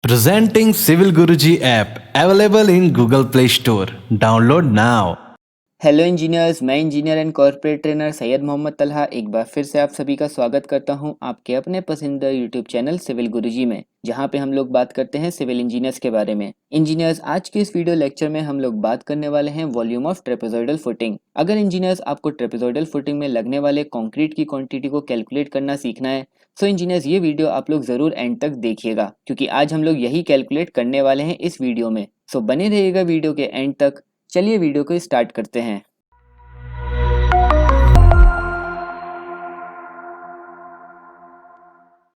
Presenting Civil Guruji app available in Google Play Store. Download now. Hello engineers, मैं engineer and corporate trainer Syed Mohammad Talha एक बार फिर से आप सभी का स्वागत करता हूं आपके अपने पसंदीदा यूट्यूब चैनल सिविल गुरुजी में, जहां पे हम लोग बात करते हैं सिविल इंजीनियर्स के बारे में। इंजीनियर्स, आज के इस वीडियो लेक्चर में हम लोग बात करने वाले हैं वॉल्यूम ऑफ ट्रेपेजॉइडल फुटिंग। अगर इंजीनियर्स आपको ट्रेपेजॉइडल फुटिंग में लगने वाले कंक्रीट की क्वांटिटी को कैलकुलेट करना सीखना है, सो इंजीनियर्स ये वीडियो आप लोग जरूर एंड तक देखिएगा, क्योंकि आज हम लोग यही कैलकुलेट करने वाले हैं इस वीडियो में। सो बने रहिएगा वीडियो के एंड तक। चलिए वीडियो को स्टार्ट करते हैं।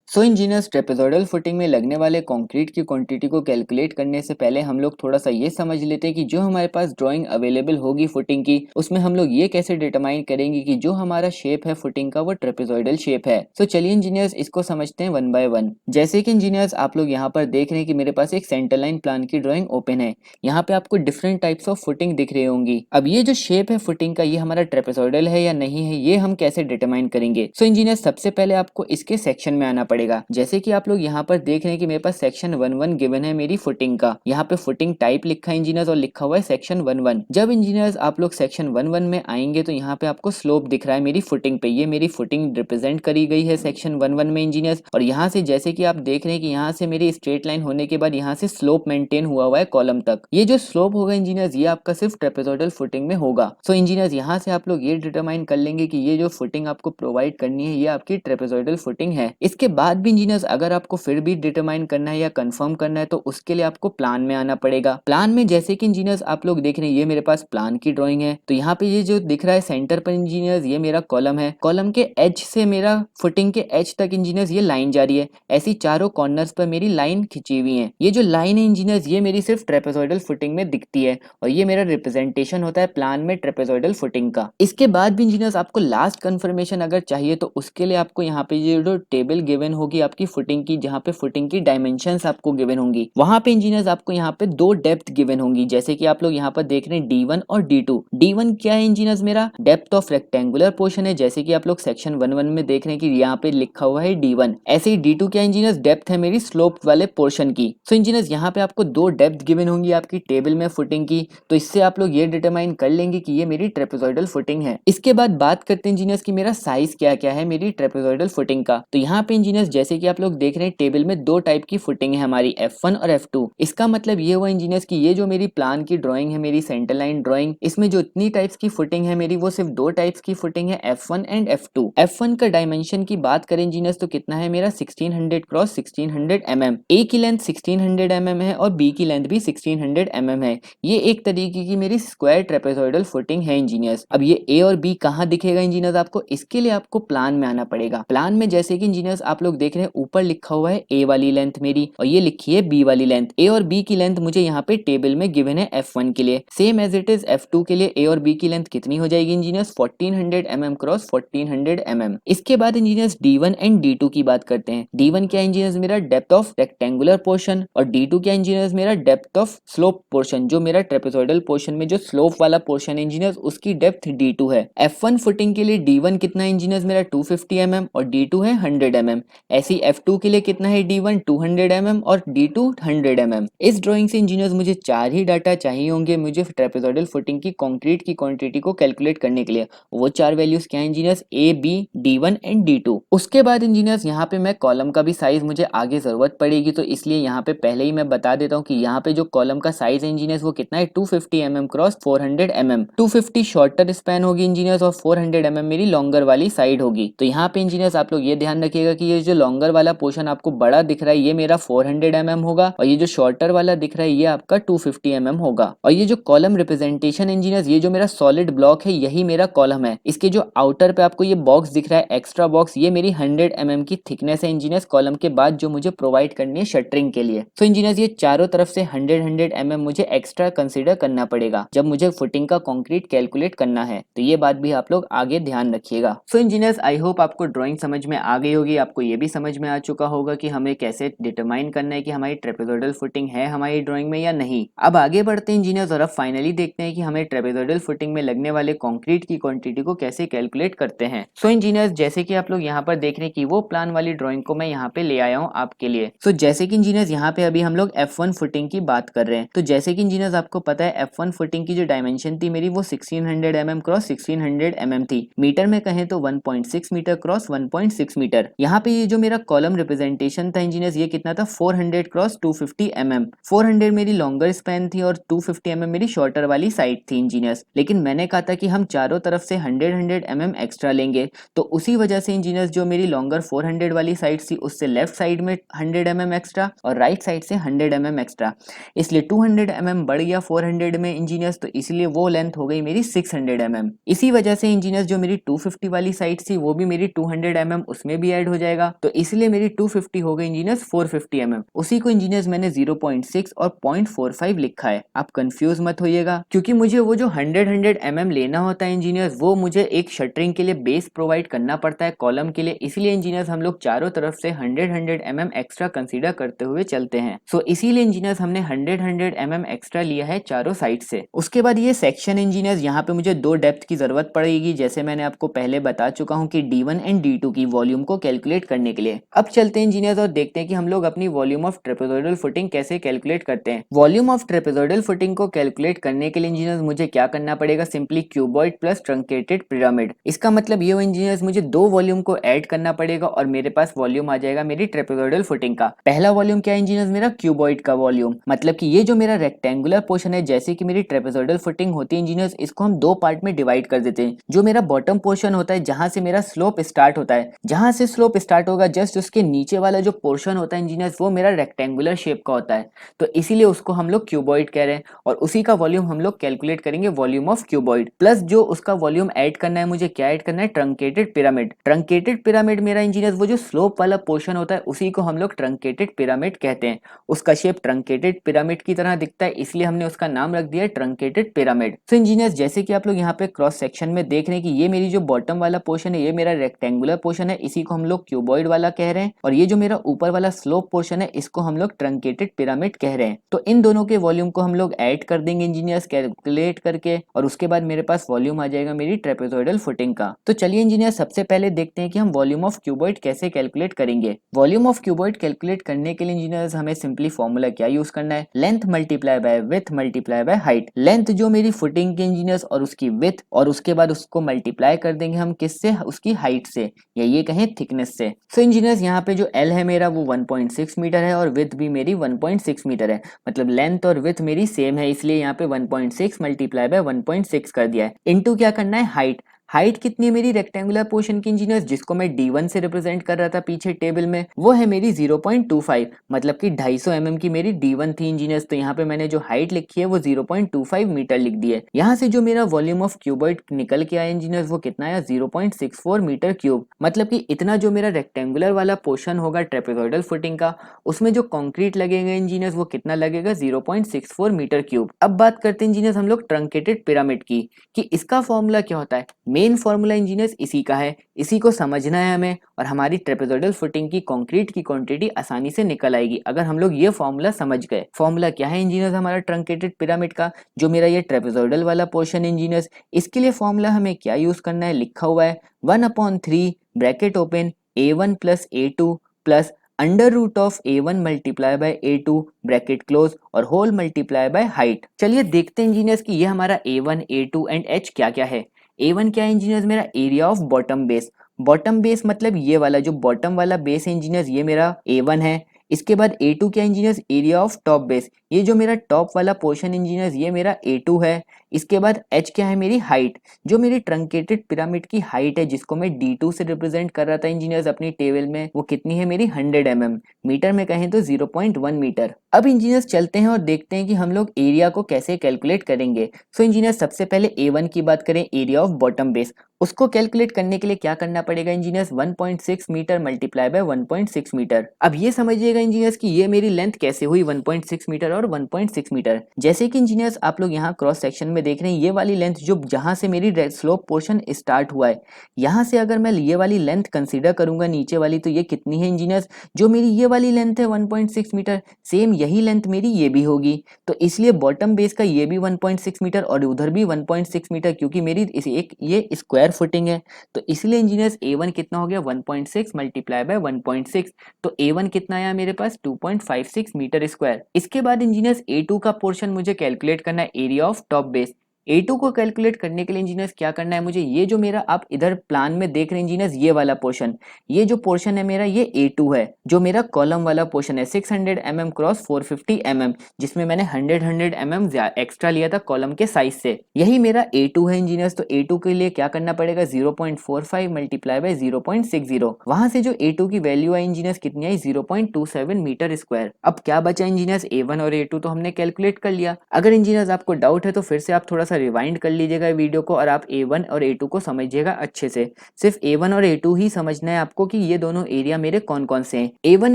इंजीनियर्स, ट्रेपेजॉइडल फुटिंग में लगने वाले कंक्रीट की क्वांटिटी को कैलकुलेट करने से पहले हम लोग थोड़ा सा ये समझ लेते हैं कि जो हमारे पास ड्राइंग अवेलेबल होगी फुटिंग की, उसमें हम लोग ये कैसे डिटरमाइन करेंगे कि जो हमारा शेप है फुटिंग का वो ट्रेपेजॉइडल शेप है। चलिए इंजीनियर्स, इसको समझते हैं वन बाय वन। जैसे कि इंजीनियर्स आप लोग यहाँ पर देख रहे हैं कि मेरे पास एक सेंटर लाइन प्लान की ड्रॉइंग ओपन है। यहाँ पे आपको डिफरेंट टाइप्स ऑफ फुटिंग दिख रही होंगी। अब ये जो शेप है फुटिंग का, ये हमारा ट्रेपेजॉइडल है या नहीं है, ये हम कैसे डिटरमाइन करेंगे। इंजीनियर्स, सबसे पहले आपको इसके सेक्शन में आना पड़ेगा। जैसे कि आप लोग यहाँ पर देख रहे हैं कि मेरे पास सेक्शन 1-1 गिवन है मेरी फुटिंग का। यहाँ पे फुटिंग टाइप लिखा है इंजीनियर्स और लिखा हुआ है सेक्शन 1-1। जब इंजीनियर्स आप लोग सेक्शन 1-1 में आएंगे तो यहाँ पे आपको स्लोप दिख रहा है मेरी फुटिंग पे। ये मेरी फुटिंग रिप्रेजेंट करी गई है सेक्शन 1-1 में इंजीनियर्स। और यहाँ से जैसे कि आप देख रहे हैं कि यहाँ से मेरी स्ट्रेट लाइन होने के बाद यहाँ से स्लोप मेंटेन हुआ है कॉलम तक। ये जो स्लोप होगा इंजीनियर्स, ये आपका सिर्फ ट्रेपेजॉइडल फुटिंग में होगा। इंजीनियर्स, यहाँ से आप लोग ये डिटरमाइन कर लेंगे कि ये जो फुटिंग आपको प्रोवाइड करनी है ये आपकी ट्रेपेजॉइडल फुटिंग है। इसके बाद भी इंजीनियर्स अगर आपको फिर भी डिटरमाइन करना है या कंफर्म करना है तो उसके लिए आपको प्लान में आना पड़ेगा। प्लान में जैसे कि इंजीनियर्स आप लोग देख रहे हैं, ये मेरे पास प्लान की ड्राइंग है। तो यहाँ पे ये जो दिख रहा है सेंटर पर इंजीनियर्स, ये मेरा कॉलम है। कॉलम के एज से मेरा फुटिंग के एज तक इंजीनियर्स ये लाइन जा रही है। ऐसी चारों कॉर्नर्स पर मेरी लाइन खिंची हुई है। ये जो लाइन है इंजीनियर्स, ये मेरी सिर्फ ट्रेपेजॉइडल फुटिंग में दिखती है और ये मेरा रिप्रेजेंटेशन होता है प्लान में ट्रेपेजॉइडल फुटिंग का। इसके बाद भी इंजीनियर्स आपको लास्ट कंफर्मेशन अगर चाहिए तो उसके लिए आपको यहाँ पे ये जो टेबल गिवन होगी आपकी फुटिंग की, जहाँ पे फुटिंग की डायमेंशंस आपको गिवन होंगी, वहां पे इंजीनियर्स आपको यहाँ पे दो डेप्थ गिवन होंगी। जैसे कि आप लोग यहाँ पर देख रहे हैं D1 और D2। D1 क्या है इंजीनियर्स, मेरा डेप्थ ऑफ रेक्टेंगुलर पोर्शन है। जैसे कि आप लोग सेक्शन 1-1 में देख रहे हैं कि यहाँ पे लिखा हुआ है D1। ऐसे ही D2 क्या इंजीनियर्स, डेप्थ है मेरी स्लोप वाले पोर्शन की। इंजीनियर्स यहाँ पे आपको दो डेप्थ गिवन होंगी आपकी टेबल में फुटिंग की। तो इससे आप लोग ये डिटरमाइन कर लेंगे कि ये मेरी ट्रेपेजॉइडल फुटिंग है। इसके बाद बात करते हैं इंजीनियर्स की मेरा साइज क्या क्या है मेरी ट्रेपेजॉइडल फुटिंग का। तो यहाँ पे इंजीनियर्स जैसे कि आप लोग देख रहे हैं टेबल में दो टाइप की फुटिंग है हमारी, F1 और F2। इसका मतलब ये हुआ इंजीनियर्स की ये जो मेरी प्लान की ड्राइंग है, मेरी सेंटर लाइन ड्राइंग, इसमें जो इतनी टाइप्स की फुटिंग है मेरी, वो सिर्फ दो टाइप्स की फुटिंग है, F1 एंड F2। F1 का डायमेंशन की बात करें इंजीनियर्स तो कितना है मेरा 1600 क्रॉस 1600 mm। ए की लेंथ 1600 mm है और बी की लेंथ भी 1600 mm है। ये एक तरीके की मेरी स्क्वायर ट्रेपेजॉइडल फुटिंग है इंजीनियर्स। अब ये ए और बी कहाँ दिखेगा इंजीनियर्स आपको, इसके लिए आपको प्लान में आना पड़ेगा। प्लान में जैसे कि इंजीनियर्स आप लोग देख रहे हैं ऊपर लिखा हुआ है ए वाली लेंथ मेरी और ये लिखी है बी वाली लेंथ। ए और बी की लेंथ मुझे यहाँ पे टेबल में गिवन है F1 के लिए। Same as it is F2 के लिए ए और बी की लेंथ कितनी हो जाएगी इंजीनियर्स, 1400 mm क्रॉस 1400 mm। इसके बाद इंजीनियर्स D1 एंड D2 की बात करते हैं। D1 क्या इंजीनियर्स, मेरा डेप्थ ऑफ रेक्टेंगुलर पोर्शन, और D2 क्या इंजीनियर्स, मेरा डेप्थ ऑफ स्लोप पोर्शन। जो मेरा ट्रेपेजॉइडल पोर्शन में जो स्लोप वाला पोर्शन है इंजीनियर्स, उसकी डेप्थ D2 है। F1 फुटिंग के लिए D1 कितना है इंजीनियर्स, मेरा 250 mm और D2 है 100 mm। ऐसी F2 के लिए कितना है D1 200 mm और D2 100 mm। इस ड्राइंग से इंजीनियर्स मुझे चार ही डाटा चाहिए होंगे मुझे ट्रेपेजॉइडल फुटिंग की कंक्रीट की क्वांटिटी को कैलकुलेट करने के लिए। वो चार वैल्यूज क्या है engineers, A, B, D1 and D2। उसके बाद इंजीनियर्स यहाँ पे मैं कॉलम का भी साइज मुझे आगे जरूरत पड़ेगी, तो इसलिए यहाँ पे पहले ही मैं बता देता हूँ कि यहाँ पे जो कॉलम का साइज है इंजीनियर्स वो कितना है 250 mm cross 400 mm। 250 shorter span होगी इंजीनियर्स और 400 mm मेरी लॉन्गर वाली साइड होगी। तो यहाँ पे इंजीनियर्स आप लोग ये ध्यान रखिएगा कि ये जो लॉन्गर वाला पोर्शन आपको बड़ा दिख रहा है ये मेरा 400 mm होगा और ये जो शॉर्टर वाला दिख रहा है ये आपका 250 mm होगा। और ये जो कॉलम रिप्रेजेंटेशन इंजीनियर्स, ये जो मेरा सॉलिड ब्लॉक है यही मेरा कॉलम है। इसके जो आउटर पे आपको ये बॉक्स दिख रहा है एक्स्ट्रा बॉक्स, ये मेरी 100 mm की थिकनेस है इंजीनियर्स कॉलम के बाद जो मुझे प्रोवाइड करनी है शटरिंग के लिए। तो इंजीनियर्स ये चारों तरफ से 100 mm मुझे एक्स्ट्रा कंसिडर करना पड़ेगा जब मुझे फुटिंग का कंक्रीट कैलकुलेट करना है। तो ये बात भी आप लोग आगे ध्यान रखिएगा। सो इंजीनियर्स, आई होप आपको ड्राइंग समझ में आ गई होगी। आपको ये भी समझ में आ चुका होगा कि हमें कैसे डिटरमाइन करना है कि हमारी ट्रेपेजोइडल फुटिंग है हमारी ड्राइंग में या नहीं। अब आगे बढ़ते हैं इंजीनियर्स और अब फाइनली देखते हैं कि हमें ट्रेपेजोइडल फुटिंग में लगने वाले कंक्रीट की क्वांटिटी को कैसे कैलकुलेट करते हैं। सो इंजीनियर्स, जैसे कि आप लोग यहाँ पर देख रहे हैं कि वो प्लान वाली ड्राइंग को मैं यहाँ पे ले आया हूँ आपके लिए। सो जैसे कि इंजीनियर्स यहाँ पे अभी हम लोग F1 फुटिंग की बात कर रहे हैं, तो जैसे कि इंजीनियर्स आपको पता है F1 फुटिंग की जो डायमेंशन थी मेरी वो 1600 mm क्रॉस 1600 mm थी। मीटर में कहें तो 1.6 मीटर क्रॉस 1.6 मीटर। यहाँ पे ये जो मेरा कॉलम रिप्रेजेंटेशन था इंजीनियर्स, ये कितना था 400 क्रॉस 250 mm। 400 मेरी लॉन्गर स्पैन थी और 250 mm मेरी शॉर्टर वाली साइड थी इंजीनियर्स। लेकिन मैंने कहा था कि हम चारों तरफ से 100 mm एक्स्ट्रा लेंगे, तो उसी वजह से इंजीनियर्स जो मेरी लॉन्गर 400 वाली साइड थी उससे लेफ्ट साइड में 100 mm एक्स्ट्रा और राइट साइड से 100 mm एक्स्ट्रा, इसलिए 200 mm बढ़ गया 400 में इंजीनियर्स, तो इसलिए वो लेंथ हो गई मेरी 600 mm। इसी वजह से इंजीनियर्स जो मेरी 250 वाली साइड थी वो भी मेरी 200 mm उसमें भी ऐड हो जाएगा, तो इसलिए मेरी 250 हो गई इंजीनियर्स 450 mm। उसी को इंजीनियर्स मैंने 0.6 और 0.45 लिखा है, आप कंफ्यूज मत होइएगा, क्योंकि मुझे वो जो 100 mm लेना होता है इंजीनियर्स वो मुझे एक शटरिंग के लिए बेस प्रोवाइड करना पड़ता है कॉलम के लिए, इसलिए इंजीनियर्स हम लोग चारों तरफ से 100 mm एक्स्ट्रा कंसीडर करते हुए चलते हैं। सो इसीलिए इंजीनियर्स हमने 100 mm एक्स्ट्रा लिया है चारों साइड से। उसके बाद ये सेक्शन इंजीनियर्स, यहाँ पे मुझे दो डेप्थ की जरूरत पड़ेगी, जैसे मैंने आपको पहले बता चुका हूँ कि D1 एंड D2 की वॉल्यूम को कैलकुलेट करने के लिए। अब चलते हैं इंजीनियर्स और देखते हैं कि हम लोग अपनी वॉल्यूम ऑफ ट्रेपेजोइडल फुटिंग कैसे कैलकुलेट करते हैं। वॉल्यूम ऑफ ट्रेपेजोइडल फुटिंग को कैलकुलेट करने के लिए इंजीनियर्स मुझे क्या करना पड़ेगा, simply cuboid plus truncated pyramid. इसका मतलब ये हो इंजीनियर्स, मुझे दो वॉल्यूम को ऐड करना पड़ेगा और मेरे पास वॉल्यूम आ जाएगा मेरी ट्रेपेजोइडल फुटिंग का। पहला वॉल्यूम क्या है इंजीनियर्स, मेरा क्यूबॉइड का वॉल्यूम, मतलब कि ये जो मेरा रेक्टेंगुलर पोर्शन है, जैसे कि मेरी ट्रेपेजोइडल फुटिंग होती है इंजीनियर्स, इसको हम दो पार्ट में डिवाइड कर देते हैं। जो मेरा बॉटम पोर्शन होता है, जहां से मेरा स्लोप स्टार्ट होता है, जहां से स्लोप स्टार्ट होगा जस्ट उसके नीचे वाला जो पोर्शन होता है इंजीनियर्स, वो मेरा रेक्टेंगुलर शेप का होता है, तो इसीलिए उसको हम लोग क्यूबॉइड कह रहे हैं और उसी का वॉल्यूम हम लोग कैलकुलेट करेंगे, वॉल्यूम ऑफ क्यूबॉइड। प्लस जो उसका वॉल्यूम ऐड करना है, मुझे क्या ऐड करना है, ट्रंकेटेड पिरामिड। ट्रंकेटेड पिरामिड मेरा इंजीनियर्स वो जो स्लोप वाला पोर्शन होता है उसी को हम लोग ट्रंकेटेड पिरामिड कहते हैं। उसका शेप ट्रंकेटेड पिरामिड की तरह दिखता है, इसलिए हमने उसका नाम रख दिया है ट्रंकेटेड पिरामिड। तो इंजीनियर्स, जैसे कि आप लोग यहाँ पे क्रॉस सेक्शन में देख रहे हैं कि ये मेरी जो बॉटम वाला पोर्शन है ये मेरा रेक्टेंगुलर पोर्शन है, इसी को हम लोग क्यूबॉइड वाला कह रहे हैं, और ये जो मेरा ऊपर वाला स्लोप पोर्शन है इसको हम लोग ट्रंकेटेड पिरामिड कह रहे हैं। तो इन दोनों के वॉल्यूम को हम लोग ऐड कर देंगे इंजीनियर्स कैलकुलेट करके, और उसके बाद मेरे पास वॉल्यूम आ जाएगा मेरी ट्रेपेजोइडल फुटिंग का। तो चलिए इंजीनियर, सबसे पहले देखते हैं कि हम वॉल्यूम ऑफ क्यूबॉइड कैसे कैलकुलेट करेंगे। वॉल्यूम ऑफ क्यूबॉइड कैलकुलेट करने के लिए इंजीनियर्स हमें सिंपली फॉर्मूला क्या यूज करना है, length multiply by width multiply by height. Length जो मेरी फुटिंग के इंजीनियर्स और उसकी विड्थ, और उसके बाद उसको मल्टीप्लाई कर देंगे हम किससे, उसकी हाइट से, या ये कहें थिकनेस से। सो इंजीनियर्स, यहाँ पे जो L है मेरा वो 1.6 मीटर है और विड्थ भी मेरी 1.6 मीटर है, मतलब लेंथ और विड्थ मेरी सेम है, इसलिए यहाँ पे 1.6 मल्टीप्लाई बाय 1.6 कर दिया है। इनटू क्या करना है, हाइट। हाइट कितनी है मेरी रेक्टेंगुलर पोर्शन की इंजीनियर्स, जिसको मैं D1 से रिप्रेजेंट कर रहा था पीछे टेबल में, वो है मेरी 0.25, मतलब कि 250 mm की मेरी D1 थी इंजीनियर्स। तो यहाँ पे मैंने जो हाइट लिखी है वो 0.25 मीटर लिख दी है। यहाँ से जो मेरा वॉल्यूम ऑफ क्यूबॉइड निकल के आया इंजीनियर्स वो कितना आया, 0.64 मीटर क्यूब, मतलब कि इतना जो मेरा रेक्टेंगुलर वाला पोर्शन होगा ट्रेपेजोइडल फुटिंग का, उसमें जो कंक्रीट लगेगा इंजीनियर्स वो कितना लगेगा, 0.64 मीटर क्यूब। अब बात करते हैं इंजीनियर्स हम लोग ट्रंकेटेड पिरामिड की, कि इसका फॉर्मूला क्या होता है। मेन फॉर्मूला इंजीनियर्स इसी का है, इसी को समझना है हमें, और हमारी ट्रेपेजोइडल फुटिंग की कंक्रीट की क्वांटिटी आसानी से निकल आएगी अगर हम लोग ये फॉर्मूला समझ गए। फॉर्मूला क्या है इंजीनियर्स हमारा ट्रंकेटेड पिरामिड का, जो मेरा ये ट्रेपेजोइडल वाला पोर्शन इंजीनियर्स, इसके लिए फॉर्मूला हमें क्या यूज करना है, लिखा हुआ है 1/3 bracket open A1 plus A2 plus under root of A1 multiply by A2 bracket close और होल मल्टीप्लाई बाय हाइट। चलिए देखते हैं इंजीनियर्स कि ये हमारा A1 A2 एंड H क्या क्या है। A1 क्या है इंजीनियर्स, मेरा area of bottom base. Bottom base मतलब ये वाला जो बॉटम वाला बेस है इंजीनियर्स, ये मेरा A1 है। इसके बाद A2 क्या engineers, area of top base, ये जो मेरा टॉप वाला पोर्शन इंजीनियर्स ये मेरा A2 है। इसके बाद H क्या है, मेरी हाइट, जो मेरी ट्रंकेटेड पिरामिड की हाइट है जिसको मैं D2 से रिप्रेजेंट कर रहा था इंजीनियर्स अपनी टेबल में, वो कितनी है मेरी 100 mm, मीटर में कहें तो 0.1 मीटर। अब इंजीनियर्स चलते हैं और देखते हैं कि हम लोग एरिया को कैसे कैलकुलेट करेंगे। सो इंजीनियर्स, सबसे पहले A1 की बात करें, एरिया ऑफ बॉटम बेस, उसको कैलकुलेट करने के लिए क्या करना पड़ेगा engineers, 1.6 metre multiply by 1.6 metre. अब ये समझिएगा इंजीनियर्स कि ये मेरी लेंथ कैसे हुई 1.6 मीटर और 1.6 मीटर। जैसे कि इंजीनियर्स आप लोग यहाँ क्रॉस सेक्शन में देख रहे हैं ये वाली लेंथ जो जहाँ से मेरी स्लोप पोर्शन स्टार्ट हुआ है, यहाँ से अगर मैं ये वाली लेंथ कंसीडर करूंगा नीचे वाली, तो ये कितनी है इंजीनियर्स, जो मेरी ये वाली लेंथ है 1.6 मीटर, सेम यही लेंथ मेरी ये भी होगी। तो इसलिए बॉटम बेस का ये भी 1.6 मीटर और उधर भी 1.6 मीटर, क्योंकि मेरी एक ये स्क्वायर फुटिंग है। तो इसलिए इंजीनियर्स A1 कितना हो गया 1.6 मल्टीप्लाई बाय 1.6, तो A1 कितना आया मेरे पास 2.56 मीटर स्क्वायर। इसके बाद इंजीनियर्स A2 का पोर्शन मुझे कैलकुलेट करना है, area of top base. A2 को कैलकुलेट करने के लिए इंजीनियर्स क्या करना है मुझे, ये जो मेरा आप इधर प्लान में देख रहे हैं इंजीनियर्स, ये वाला पोर्शन, ये जो पोर्शन है मेरा ये A2 है, जो मेरा कॉलम वाला पोर्शन है 600 mm क्रॉस 450 mm, जिसमें मैंने 100 mm एक्स्ट्रा लिया था कॉलम के साइज से, यही मेरा A2 है इंजीनियर्स। तो A2 के लिए क्या करना पड़ेगा 0.45 मल्टीप्लाई बाय 0.60, वहां से जो A2 की वैल्यू है इंजीनियर्स कितनी आई 0.27 मीटर स्क्वायर। अब क्या बचा इंजीनियर्स A1 और A2 तो हमने कैलकुलेट कर लिया। अगर इंजीनियर्स आपको डाउट है तो फिर से आप थोड़ा सा रिवाइंड कर लीजिएगा वीडियो को और आप A1 और A2 को समझिएगा अच्छे से। सिर्फ A1 और A2 ही समझना है आपको कि ये दोनों एरिया मेरे कौन कौन से हैं। A1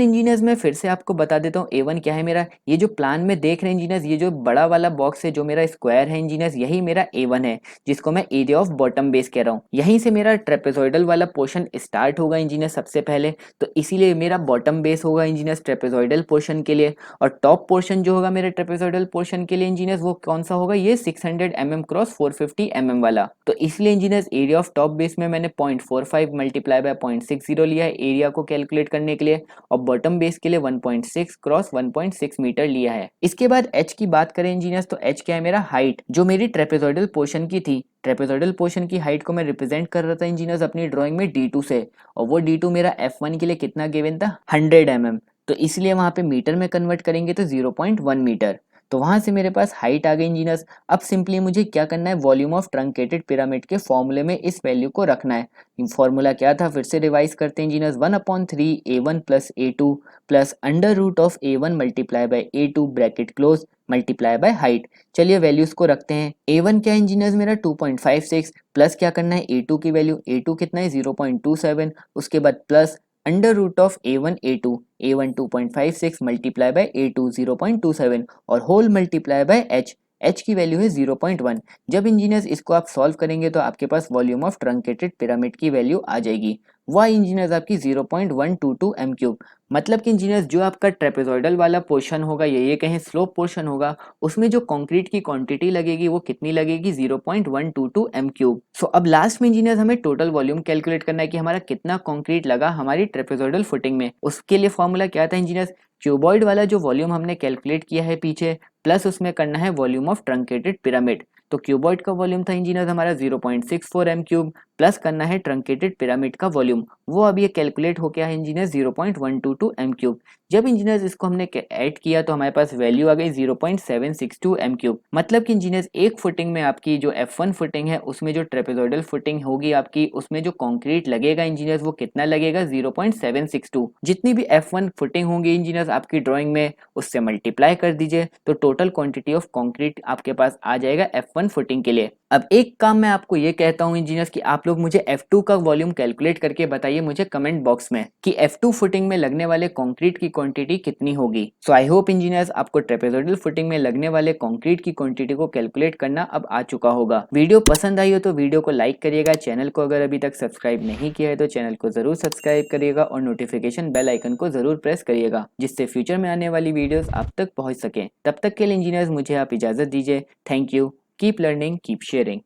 इंजीनियर्स में फिर से आपको बता देता हूँ, A1 क्या है मेरा, ये जो प्लान में देख रहे हैं इंजीनियर्स, ये जो बड़ा वाला बॉक्स है जो मेरा स्क्वायर है इंजीनियर्स, यही मेरा A1 है, जिसको मैं एरिया ऑफ बॉटम बेस कह रहा हूँ। यहीं से मेरा ट्रेपेजॉइडल वाला पोर्शन स्टार्ट होगा इंजीनियर सबसे पहले, तो इसीलिए मेरा बॉटम बेस होगा इंजीनियर्स ट्रेपेजॉइडल पोर्शन के लिए। और टॉप पोर्शन जो होगा मेरे ट्रेपेजॉइडल पोर्शन के लिए इंजीनियर्स, वो कौन सा होगा, ये 600 mm क्रॉस 450 mm वाला। तो इसलिए engineers area of top base में मैंने 0.45 मल्टीप्लाई बाय 0.60 लिया है एरिया को कैलकुलेट करने के लिए, और बॉटम बेस के लिए 1.6 क्रॉस 1.6 मीटर लिया है। इसके बाद एच की बात करें इंजीनियर्स, तो एच क्या है मेरा, हाइट, जो मेरी ट्रेपेजॉइडल पोर्शन की थी। ट्रेपेजॉइडल पोर्शन की हाइट को मैं रिप्रेजेंट कर रहा था इंजीनियर्स अपनी ड्राइंग में D2 से, और वो D2 मेरा F1 के लिए कितना गिवन था 100 mm, तो इसलिए वहां पे मीटर में कन्वर्ट करेंगे तो 0.1 मीटर। तो वहां से मेरे पास हाइट आ गई इंजीनियर्स। अब सिंपली मुझे क्या करना है, वॉल्यूम ऑफ ट्रंकेटेड पिरामिड के फॉर्मूले में इस वैल्यू को रखना है। फॉर्मूला क्या था, फिर से रिवाइज करते हैं engineers, 1/3 A1 plus A2 plus under root of A1 multiply by A2 bracket close multiply by height. चलिए वैल्यूज को रखते हैं। A1 क्या इंजीनियर्स मेरा 2.56, प्लस क्या करना है A2 की वैल्यू, A2 कितना है 0.27, उसके बाद plus under root of A1 A1 2.56 multiply by A2 0.27 और होल मल्टीप्लाई बाय H की वैल्यू है 0.1। जब इंजीनियर्स इसको आप सॉल्व करेंगे तो आपके पास वॉल्यूम ऑफ ट्रंकेटेड पिरामिड की वैल्यू आ जाएगी, वह इंजीनियर्स आपकी 0.122 m3। मतलब कि इंजीनियर्स जो आपका ट्रेपेजॉइडल वाला पोर्शन होगा, ये कहें स्लोप पोर्शन होगा, उसमें जो कंक्रीट की क्वांटिटी लगेगी वो कितनी लगेगी 0.122 m3। सो अब लास्ट में इंजीनियर्स हमें टोटल वॉल्यूम कैलकुलेट करना है कि हमारा कितना कंक्रीट लगा हमारी ट्रेपेजॉइडल फुटिंग में। उसके लिए फॉर्मूला क्या था इंजीनियर्स, क्यूबॉइड वाला जो वॉल्यूम हमने कैलकुलेट किया है पीछे, प्लस उसमें करना है वॉल्यूम ऑफ ट्रंकेटेड पिरामिड। तो क्यूबॉइड का वॉल्यूम था इंजीनियर्स हमारा 0.64 m3, प्लस करना है ट्रंकेटेड पिरामिड का वॉल्यूम, वो अब ये कैलकुलेट हो गया है इंजीनियर्स 0.122 m3। जब इंजीनियर्स इसको हमने ऐड किया तो हमारे पास वैल्यू आ गई 0.762 m3। मतलब कि इंजीनियर्स एक फुटिंग में आपकी जो F1 फुटिंग है उसमें जो ट्रेपेजॉइडल फुटिंग होगी आपकी, उसमें जो कंक्रीट लगेगा इंजीनियर्स वो कितना लगेगा 0.762। जितनी भी F1 फुटिंग होंगी इंजीनियर्स आपकी ड्राइंग में उससे मल्टीप्लाई कर दीजिए तो टोटल क्वांटिटी ऑफ कंक्रीट आपके पास आ जाएगा F1 फुटिंग के लिए। अब एक काम मैं आपको ये कहता हूँ इंजीनियर्स कि आप लोग मुझे F2 का वॉल्यूम कैलकुलेट करके बताइए मुझे कमेंट बॉक्स में कि F2 फुटिंग में लगने वाले कंक्रीट की क्वांटिटी कितनी होगी। सो आई होप इंजीनियर्स आपको ट्रेपेजॉइडल फुटिंग में लगने वाले कंक्रीट की क्वांटिटी को कैलकुलेट करना अब आ चुका होगा। वीडियो पसंद आई हो तो वीडियो को लाइक करिएगा, चैनल को अगर अभी तक सब्सक्राइब नहीं किया है तो चैनल को जरूर सब्सक्राइब करिएगा और नोटिफिकेशन बेल आइकन को जरूर प्रेस करिएगा, जिससे फ्यूचर में आने वाली वीडियोस आप तक पहुंच सके। तब तक के लिए इंजीनियर्स मुझे आप इजाजत दीजिए। Thank you, keep learning, keep sharing.